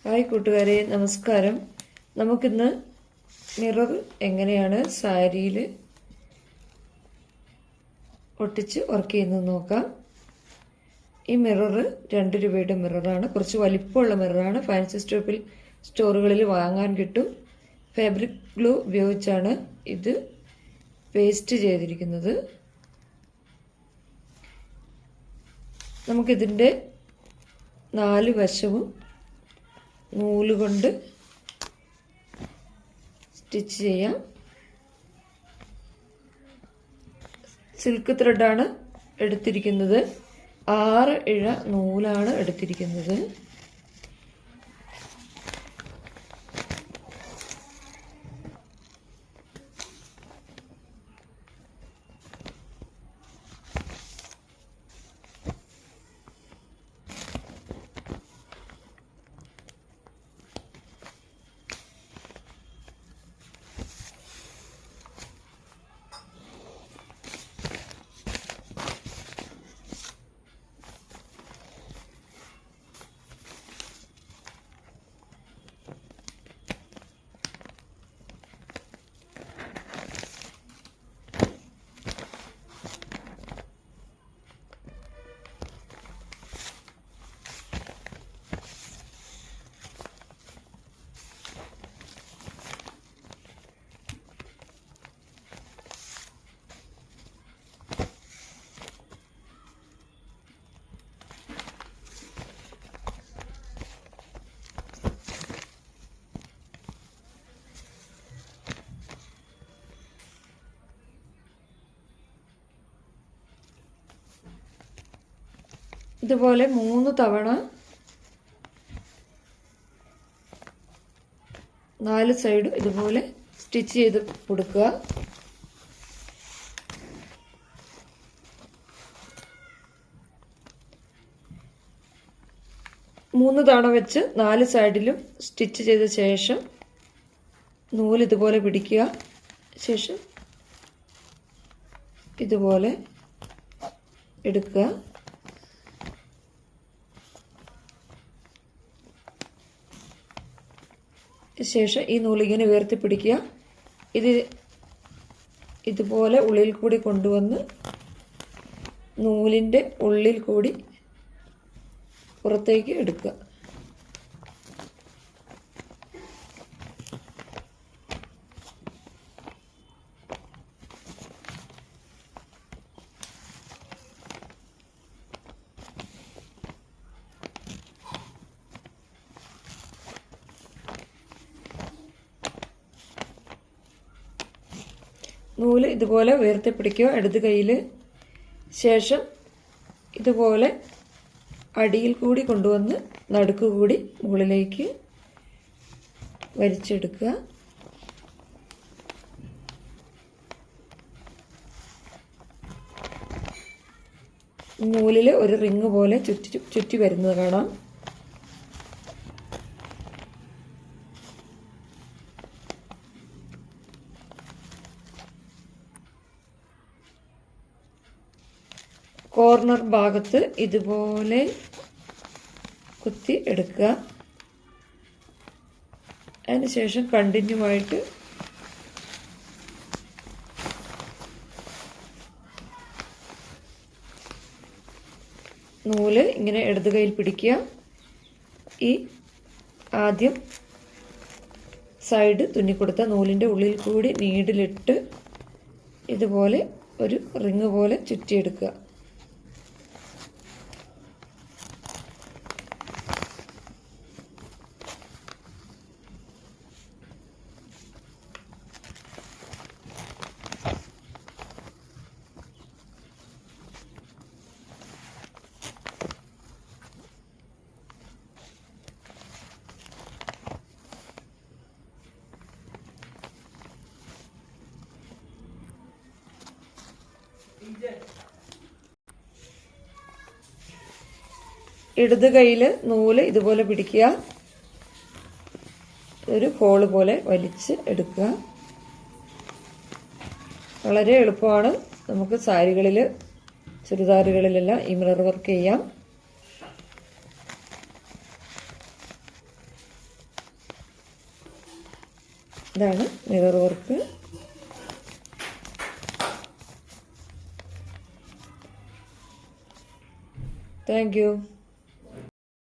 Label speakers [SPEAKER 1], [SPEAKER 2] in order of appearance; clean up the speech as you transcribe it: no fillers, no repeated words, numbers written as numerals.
[SPEAKER 1] Hi കൂട്ടുകാരെ, നമസ്കാരം. നമുക്കിന്ന് മിറർ എങ്ങനെയാണ് സാരിയിൽ ഒട്ടിച്ച് വർക്ക് ചെയ്യുന്നത് നോക്കാം. ഈ മിറർ 2 രൂപയുടെ മിററാണ്. കുറച്ച് വലിപ്പമുള്ള മിററാണ്. ഫാൻസി സ്റ്റോറുകളിൽ വാങ്ങാൻ കിട്ടും. ഫാബ്രിക് ഗ്ലൂ ഉപയോഗിച്ചാണ് ഇത് പേസ്റ്റ് ചെയ്തിരിക്കുന്നത്. നമുക്കിതിൻ്റെ 4 വശവും നൂല് കൊണ്ട് സ്റ്റിച്ച് ചെയ്യാം. സിൽക്ക് ത്രെഡാണ് എടുത്തിരിക്കുന്നത്. 6 ഇഴ നൂലാണ് എടുത്തിരിക്കുന്നത്. ഇതുപോലെ 3 തവണ 4 സൈഡും ഇതുപോലെ സ്റ്റിച്ച് ചെയ്ത് കൊടുക്കുക. മൂന്ന് തവണ വെച്ച് 4 സൈഡിലും സ്റ്റിച്ച് ചെയ്ത ശേഷം നൂല് ഇതുപോലെ പിടിക്കുക. ശേഷം ഇതുപോലെ എടുക്കുക. ശേഷം ഈ നൂലിങ്ങനെ ഉയർത്തി പിടിക്കുക. ഇതുപോലെ ഉള്ളിൽ കൂടി കൊണ്ടുവന്ന് നൂലിൻ്റെ ഉള്ളിൽ കൂടി പുറത്തേക്ക് എടുക്കുക. നൂല് ഇതുപോലെ ഉയർത്തിപ്പിടിക്കുക ഇടത് കൈയിൽ. ശേഷം ഇതുപോലെ അടിയിൽ കൂടി കൊണ്ടുവന്ന് നടുക്ക് കൂടി മുകളിലേക്ക് വലിച്ചെടുക്കുക. നൂലിൽ ഒരു റിങ് പോലെ ചുറ്റി വരുന്നത് കാണാം. കോർണർ ഭാഗത്ത് ഇതുപോലെ കുത്തി എടുക്കുക. അതിനുശേഷം കണ്ടിന്യൂ ആയിട്ട് നൂല് ഇങ്ങനെ ഇടത് കൈയിൽ പിടിക്കുക. ഈ ആദ്യം സൈഡ് തുന്നിക്കൊടുത്ത നൂലിൻ്റെ ഉള്ളിൽ കൂടി നീഡിലിട്ട് ഇതുപോലെ ഒരു റിങ് പോലെ ചുറ്റിയെടുക്കുക. ഇടത് കൈയിൽ നൂല് ഇതുപോലെ പിടിക്കുക. ഒരു ഹോള് പോലെ വലിച്ച് എടുക്കുക. വളരെ എളുപ്പമാണ്. നമുക്ക് സാരികളിൽ ചുരിദാറുകളിലെല്ലാം ഈ മിറർ വർക്ക് ചെയ്യാം. ഇതാണ് മിറർ വർക്ക്. Thank you.